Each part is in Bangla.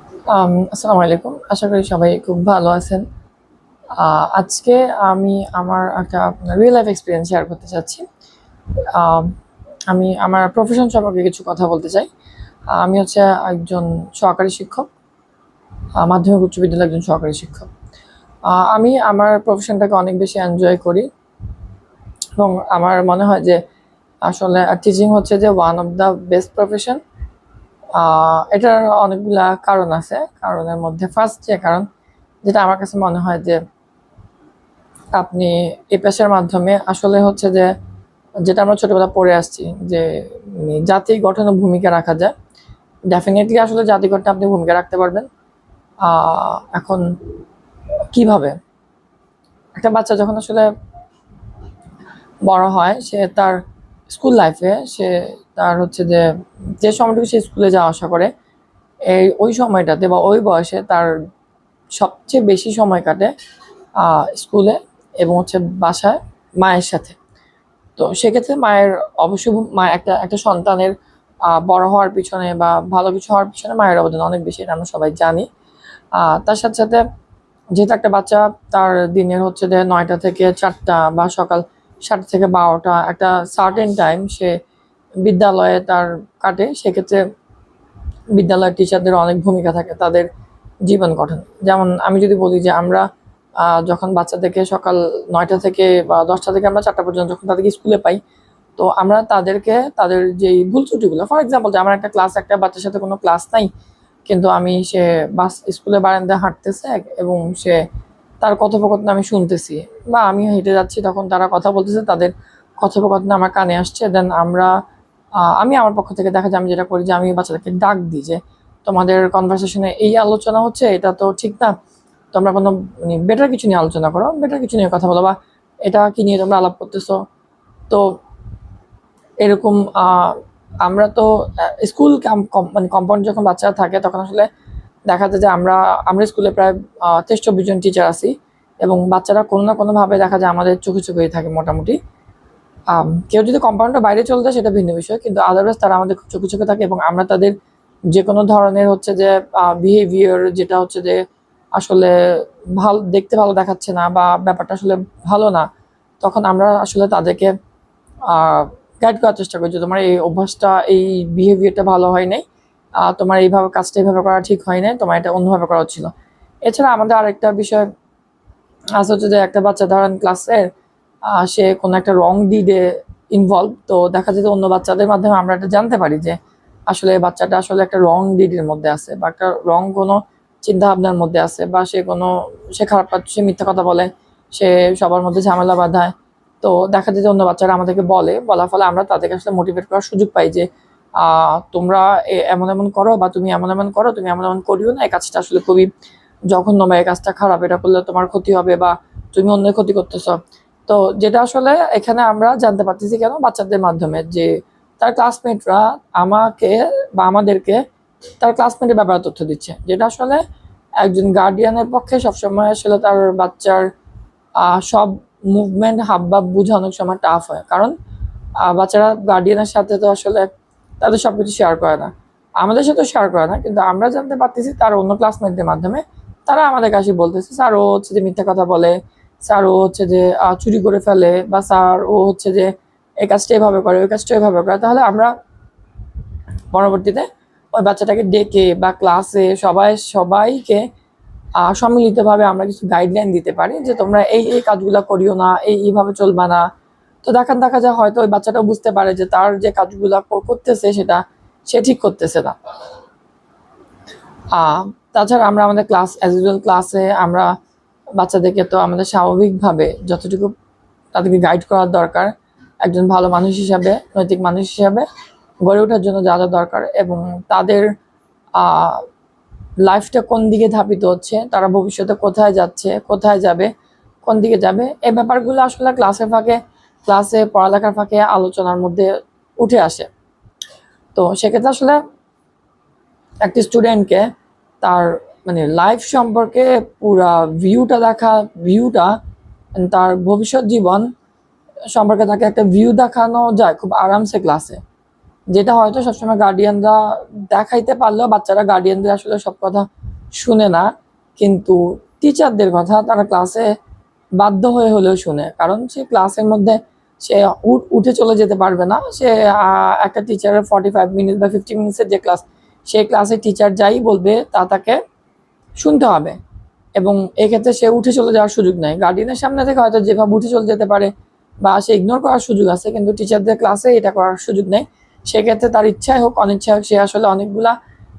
আসসালামু আলাইকুম। আশা করি সবাই খুব ভালো আছেন। আজকে আমি আমার একটা রিয়াল লাইফ এক্সপেরিয়েন্স শেয়ার করতে চাচ্ছি। আম আমি আমার প্রফেশন সম্পর্কে কিছু কথা বলতে চাই। আমি হচ্ছে একজন সহকারী শিক্ষক, মাধ্যমিক উচ্চ বিদ্যালয়ের একজন সহকারী শিক্ষক। আমি আমার প্রফেশনটাকে অনেক বেশি এনজয় করি এবং আমার মনে হয় যে আসলে টিচিং হচ্ছে যে one of the best profession. এটার অনেকগুলা কারণ আছে। কারণের মধ্যে ফার্স্ট যে কারণ, যেটা আমার কাছে মনে হয় যে আপনি এই পেশার মাধ্যমে আসলে হচ্ছে যে যেটা আমরা ছোটবেলা পড়ে আসছি যে জাতি গঠনে ভূমিকা রাখা যায়। ডেফিনেটলি আসলে জাতি গঠনে আপনি ভূমিকা রাখতে পারবেন। এখন কিভাবে একটা বাচ্চা যখন আসলে বড় হয়, সে তার স্কুল লাইফে সে তার হচ্ছে যে যে সময়টুকু সে স্কুলে যাওয়া আসা করে, ওই সময়টাতে বা ওই বয়সে তার সবচেয়ে বেশি সময় কাটে স্কুলে এবং হচ্ছে বাসায় মায়ের সাথে। তো সেক্ষেত্রে মায়ের অবশ্যই মা একটা একটা সন্তানের বড় হওয়ার পিছনে বা ভালো কিছু হওয়ার পিছনে মায়ের অবদান অনেক বেশি, এটা আমরা সবাই জানি। তার সাথে সাথে যেহেতু একটা বাচ্চা তার দিনের হচ্ছে যে ৯টা থেকে ৪টা বা সকাল ৭টা থেকে ১২টা একটা সার্টেন টাইম সে বিদ্যালয়ে তার কাটে, সেক্ষেত্রে বিদ্যালয়ের টিচারদের অনেক ভূমিকা থাকে তাদের জীবন গঠনে। যেমন আমি যদি বলি যে আমরা যখন বাচ্চাদেরকে সকাল ৯টা থেকে বা ১০টা থেকে আমরা ৪টা পর্যন্ত যখন তাদেরকে স্কুলে পাই, তো আমরা তাদেরকে তাদের যেই ভুল ত্রুটিগুলো, ফর এক্সাম্পল যে আমার একটা ক্লাস, একটা বাচ্চার সাথে কোনো ক্লাস নাই, কিন্তু সে স্কুলের বারান্দায় হাঁটতেছে এবং সে তার কথোপকথন আমি শুনতেছি, বা আমি হেঁটে যাচ্ছি তখন তারা কথা বলতেছে, তাদের কথোপকথন আমার কানে আসছে। দেন আমি আমার পক্ষ থেকে দেখা যায় আমি যেটা করি যে আমি বাচ্চাদেরকে ডাক দিই যে তোমাদের কনভারসেশনে এই আলোচনা হচ্ছে, এটা তো ঠিক না, তোমরা কোনো মানে বেটার কিছু নিয়ে আলোচনা করো, বেটার কিছু নিয়ে কথা বলো, বা এটা কি নিয়ে তোমরা আলাপ করতেছো। তো এরকম আমরা তো স্কুল মানে কম্পাউন্ড যখন বাচ্চারা থাকে তখন আসলে দেখা যায় যে আমরা স্কুলে প্রায় ২৩-২৪ জন টিচার আছি এবং বাচ্চারা কোনো না কোনোভাবে দেখা যায় আমাদের চোখে চোখেই থাকে মোটামুটি। কেউ যদি কম্পাউন্ডের বাইরে চলে যায় সেটা ভিন্ন বিষয়, কিন্তু আদারওয়াইজ তারা আমাদের চোখে চোখে থাকে এবং আমরা তাদের যে কোনো ধরনের হচ্ছে যে বিহেভিয়ার, যেটা হচ্ছে যে আসলে ভালো দেখতে ভালো দেখাচ্ছে না বা ব্যাপারটা আসলে ভালো না, তখন আমরা আসলে তাদেরকে গাইড করার চেষ্টা করি যে তোমার এই অভ্যাসটা, এই বিহেভিয়ারটা ভালো হয় নাই, তোমার এইভাবে কাজটা এইভাবে করা ঠিক হয় নাই, তোমার এটা অন্যভাবে করা হচ্ছিল। এছাড়া আমাদের আরেকটা বিষয় আছে হচ্ছে যে একটা বাচ্চা ধরেন ক্লাসের সে কোনো একটা রং ডিডে ইনভলভ, তো দেখা যায় যে অন্য বাচ্চাদের মাধ্যমে আমরা এটা জানতে পারি যে আসলে বাচ্চাটা আসলে একটা রং ডিডের মধ্যে আছে বা একটা রং কোনো চিন্তা ভাবনার মধ্যে আছে, বা সে খারাপ কাজ, সে মিথ্যা কথা বলে, সে সবার মধ্যে ঝামেলা বাঁধায়। তো দেখা যায় যে অন্য বাচ্চারা আমাদেরকে বলার ফলে আমরা তাদেরকে আসলে মোটিভেট করার সুযোগ পাই যে তোমরা এমন এমন করো, বা তুমি এমন এমন করো, তুমি এমন এমন করিও না, এই কাজটা আসলে খুবই জঘন্য বা এই কাজটা খারাপ, এটা করলে তোমার ক্ষতি হবে বা তুমি অন্যের ক্ষতি করতেছ। তো যেটা আসলে এখানে আমরা জানতে পারতেছি কেন, বাচ্চাদের মাধ্যমে, যে তার ক্লাসমেটরা আমাকে বা আমাদেরকে তার ক্লাসমেটের ব্যাপারে তথ্য দিচ্ছে, যেটা আসলে একজন গার্ডিয়ানের পক্ষে সবসময় আসলে তার বাচ্চার সব মুভমেন্ট হাবভাব বোঝা অনেক সময় টাফ হয়, কারণ বাচ্চারা গার্ডিয়ানের সাথে তো আসলে তাদের সবকিছু শেয়ার করে না, আমাদের সাথে শেয়ার করে না, কিন্তু আমরা জানতে পারতেছি তার অন্য ক্লাসমেটদের মাধ্যমে। তারা আমাদের কাছে বলতেছে স্যার ও হচ্ছে যে মিথ্যা কথা বলে, স্যার ও হচ্ছে যে চুরি করে ফেলে, বা স্যার ও হচ্ছে যে এই কাজটা এভাবে করে, ওই কাজটা এভাবে করে। তাহলে আমরা পরবর্তীতে ওই বাচ্চাটাকে ডেকে বা ক্লাসে সবাইকে সম্মিলিতভাবে আমরা কিছু গাইডলাইন দিতে পারি যে তোমরা এই এই কাজগুলো করিও না, এইভাবে চলবা না। তো দেখা যায় হয়তো ওই বাচ্চাটাও বুঝতে পারে যে তার যে কাজগুলো করতেছে সেটা সে ঠিক করতেছে না। তাছাড়া আমরা আমাদের ক্লাস অ্যাজ ইউজুয়াল ক্লাসে আমরা বাচ্চাদেরকে তো আমাদের স্বাভাবিকভাবে যতটুকু তাদেরকে গাইড করার দরকার, একজন ভালো মানুষ হিসাবে, নৈতিক মানুষ হিসাবে গড়ে ওঠার জন্য যা যা দরকার, এবং তাদের লাইফটা কোন দিকে ধাবিত হচ্ছে, তারা ভবিষ্যতে কোথায় যাচ্ছে, কোথায় যাবে, কোন দিকে যাবে, এই ব্যাপারগুলো আসলে ক্লাসে পড়ালেখার ফাঁকে আলোচনার মধ্যে উঠে আসে। তো সেক্ষেত্রে আসলে একটি স্টুডেন্টকে তার মানে লাইফ সম্পর্কে পুরা ভিউটা তার ভবিষ্যৎ জীবন সম্পর্কে তাকে একটা ভিউ দেখানো যায় খুব আরামসে ক্লাসে। যেটা হয়তো সবসময় গার্ডিয়ানরা দেখাইতে পারলেও বাচ্চারা গার্ডিয়ানদের আসলে সব কথা শুনে না, কিন্তু টিচারদের কথা তারা ক্লাসে বাধ্য হয়ে হলেও শুনে, কারণ সে ক্লাসের মধ্যে সে উঠে চলে যেতে পারবে না। সে একটা টিচারের 45 মিনিট বা 50 মিনিটসের যে ক্লাস, সেই ক্লাসে টিচার যাই বলবে তা তাকে শুনতে হবে, এবং এক্ষেত্রে সে উঠে চলে যাওয়ার সুযোগ নেই। গার্ডিয়ানের সামনে থেকে হয়তো যেভাবে উঠে চলে যেতে পারে বা সে ইগনোর করার সুযোগ আছে, কিন্তু টিচারদের ক্লাসে এটা করার সুযোগ নেই। সেক্ষেত্রে তার ইচ্ছাই হোক অনিচ্ছাই হোক, সে আসলে অনেকগুলা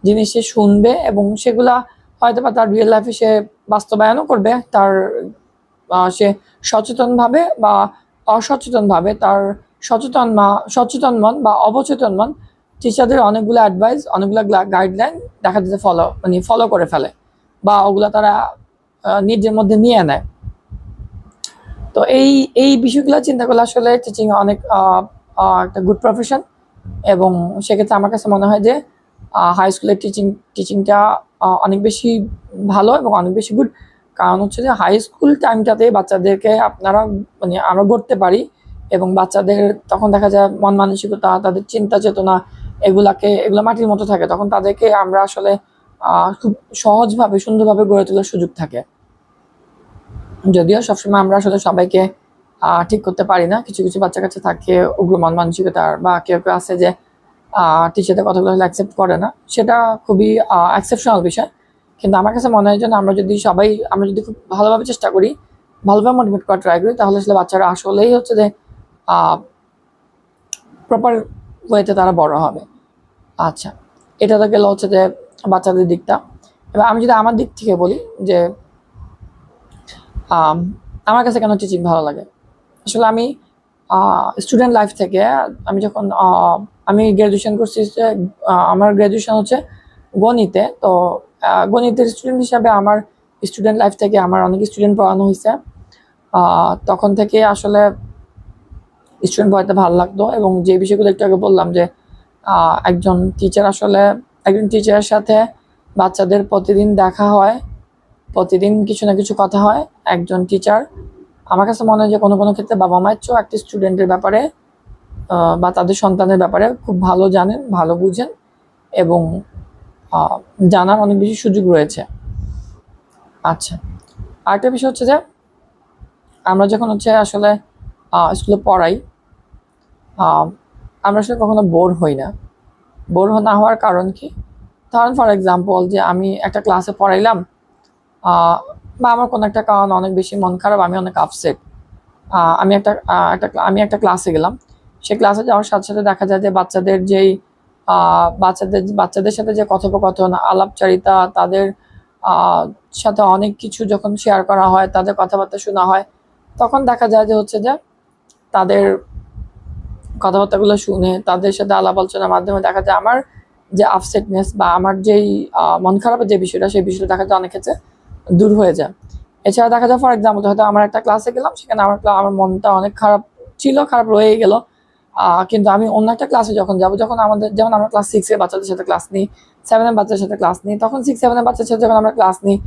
জিনিস সে শুনবে এবং সেগুলা হয়তো বা তার রিয়েল লাইফে সে বাস্তবায়নও করবে। তার সে সচেতনভাবে বা অসচেতনভাবে, তার সচেতন মন বা অবচেতন মন টিচারদের অনেকগুলো অ্যাডভাইস, অনেকগুলো গাইডলাইন দেখা যাচ্ছে ফলো করে ফেলে, বা ওগুলা তারা নিজের মধ্যে নিয়ে নেয়। তো এই বিষয়গুলো চিন্তা করলে আসলে টিচিং অনেক একটা গুড প্রফেশন, এবং সেক্ষেত্রে আমার কাছে মনে হয় যে হাই স্কুলের টিচিংটা অনেক বেশি ভালো এবং অনেক বেশি গুড। কারণ হচ্ছে যে হাই স্কুল টাইমটাতে বাচ্চাদেরকে আমরা গড়তে পারি, এবং বাচ্চাদের তখন দেখা যায় মন মানসিকতা, তাদের চিন্তা চেতনা, এগুলো মাটির মতো থাকে। তখন তাদেরকে আমরা আসলে খুব সহজভাবে সুন্দরভাবে গড়ে তোলার সুযোগ থাকে। যদিও সবসময় আমরা আসলে সবাইকে ঠিক করতে পারি না, কিছু কিছু বাচ্চা কাচ্চা থাকে উগ্র মন মানসিকতার, বা কেউ কেউ আছে যে টিচারদের কথাগুলো অ্যাকসেপ্ট করে না, সেটা খুবই এক্সেপশনাল বিষয়। কিন্তু আমার কাছে মনে হয় যে আমরা যদি খুব ভালোভাবে চেষ্টা করি, ভালোভাবে মোটিভেট করা ট্রাই করি, তাহলে আসলে বাচ্চারা আসলেই হচ্ছে যে প্রপার ওয়েতে তারা বড় হবে। আচ্ছা, এটা তো গেল হচ্ছে যে বাচ্চাদের দিকটা। এবার আমি যদি আমার দিক থেকে বলি যে আমার কাছে কেন টিচিং ভালো লাগে। আসলে আমি স্টুডেন্ট লাইফ থেকে, আমি যখন আমি গ্র্যাজুয়েশন করছি, আমার গ্র্যাজুয়েশন হচ্ছে গণিতে। তো গণিতের স্টুডেন্ট হিসাবে আমার স্টুডেন্ট লাইফ থেকে আমার অনেক স্টুডেন্ট পড়ানো হয়েছে। তখন থেকে আসলে স্টুডেন্ট পড়াতে ভালো লাগতো, এবং যে বিষয়গুলো একটু আগে বললাম যে একজন টিচারের সাথে বাচ্চাদের প্রতিদিন দেখা হয়, প্রতিদিন কিছু না কিছু কথা হয়। একজন টিচার আমার কাছে মনে হয় যে কোনো কোনো ক্ষেত্রে বাবা মায়ের চেয়েও একটি স্টুডেন্টের ব্যাপারে বা তাদের সন্তানের ব্যাপারে খুব ভালো জানেন, ভালো বুঝেন, এবং জানার অনেক বেশি সুযোগ রয়েছে। আচ্ছা, আরেকটা বিষয় হচ্ছে যে আমরা যখন হচ্ছে আসলে স্কুলে পড়াই, আমরা আসলে কখনো বোর হই না। বোর না হওয়ার কারণ কি? ধরেন ফর এক্সাম্পল যে আমি একটা ক্লাসে পড়াইলাম, বা আমার কোনো একটা কারণ অনেক বেশি মন খারাপ, আমি অনেক আপসেট, আমি একটা ক্লাসে গেলাম। সেই ক্লাসে যাওয়ার সাথে সাথে দেখা যায় যে বাচ্চাদের সাথে যে কথোপকথন, আলাপচারিতা, তাদের সাথে অনেক কিছু যখন শেয়ার করা হয়, তাদের কথাবার্তা শোনা হয়, তখন দেখা যায় যে হচ্ছে যে তাদের কথাবার্তাগুলো শুনে তাদের সাথে আলাপ আলোচনার মাধ্যমে দেখা যায় আমার যে আপসেটনেস বা আমার যেই মন খারাপের যে বিষয়টা, সেই বিষয়টা দেখা যায় অনেক ক্ষেত্রে দূর হয়ে যায়। এছাড়া দেখা যায় ফর এক্সাম্পল হয়তো আমার একটা ক্লাসে গেলাম, সেখানে আমার মনটা অনেক খারাপ ছিল, খারাপ রয়েই গেল। কিন্তু আমি অন্য একটা ক্লাসে যখন যাবো, যেমন আমরা ক্লাস 6-এর বাচ্চাদের সাথে ক্লাস নিই, 7-এর বাচ্চাদের সাথে ক্লাস নিই, তখন 6-7-এর বাচ্চাদের সাথে যখন আমরা ক্লাস নিই,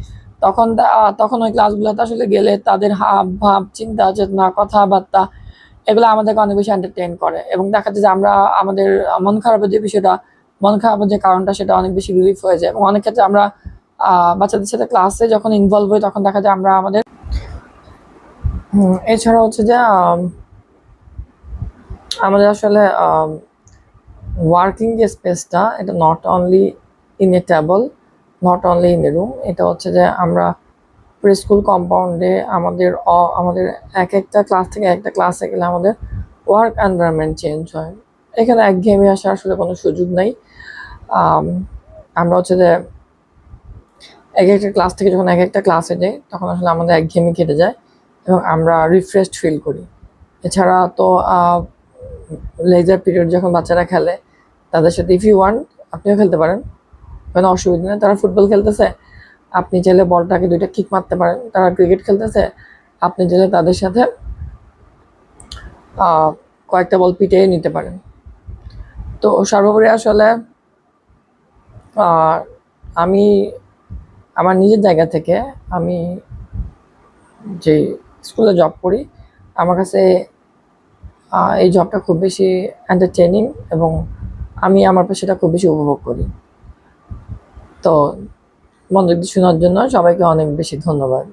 তখন ওই ক্লাসগুলোতে আসলে গেলে তাদের হাব ভাব, চিন্তা চেতনা, কথাবার্তা, এগুলো আমাদেরকে অনেক বেশি এন্টারটেইন করে, এবং দেখা যায় যে আমরা আমাদের মন খারাপের যে কারণটা, সেটা অনেক বেশি রিলিফ হয়ে যায়। এবং অনেক ক্ষেত্রে আমরা বাচ্চাদের সাথে ক্লাসে যখন ইনভলভ হই, তখন দেখা যায় আমরা এছাড়া হচ্ছে যে আমাদের আসলে ওয়ার্কিং যে স্পেসটা, এটা not only in a table, not only in a room, এটা হচ্ছে যে আমরা প্রি স্কুল কম্পাউন্ডে আমাদের এক একটা ক্লাস থেকে একটা ক্লাসে গেলে আমাদের ওয়ার্ক এনভায়রনমেন্ট চেঞ্জ হয়। এখানে একঘেয়েমি আসার আসলে কোনো সুযোগ নেই। আমরা হচ্ছে যে এক একটা ক্লাস থেকে যখন এক একটা ক্লাসে যাই, তখন আসলে আমাদের একঘেয়েমি কেটে যায় এবং আমরা রিফ্রেশড ফিল করি। এছাড়া তো লেজার পিরিয়ড যখন বাচ্চারা খেলে, তাদের সাথে ইফ ইউ ওয়ান্ট আপনিও খেলতে পারেন, কোনো অসুবিধা নেই। তারা ফুটবল খেলতেছে, আপনি চাইলে বলটাকে 2টা কিক মারতে পারেন। তারা ক্রিকেট খেলতেছে, আপনি চাইলে তাদের সাথে কয়েকটা বল পিটিয়ে নিতে পারেন। তো সর্বোপরি আসলে আমি আমার নিজের জায়গা থেকে, আমি যে স্কুলে জব করি, আমার কাছে এই জবটা খুব বেশি এন্টারটেইনিং, এবং আমি আমার পেশাটা খুব বেশি উপভোগ করি। তো মনোযোগ দিয়ে শোনার জন্য সবাইকে অনেক বেশি ধন্যবাদ।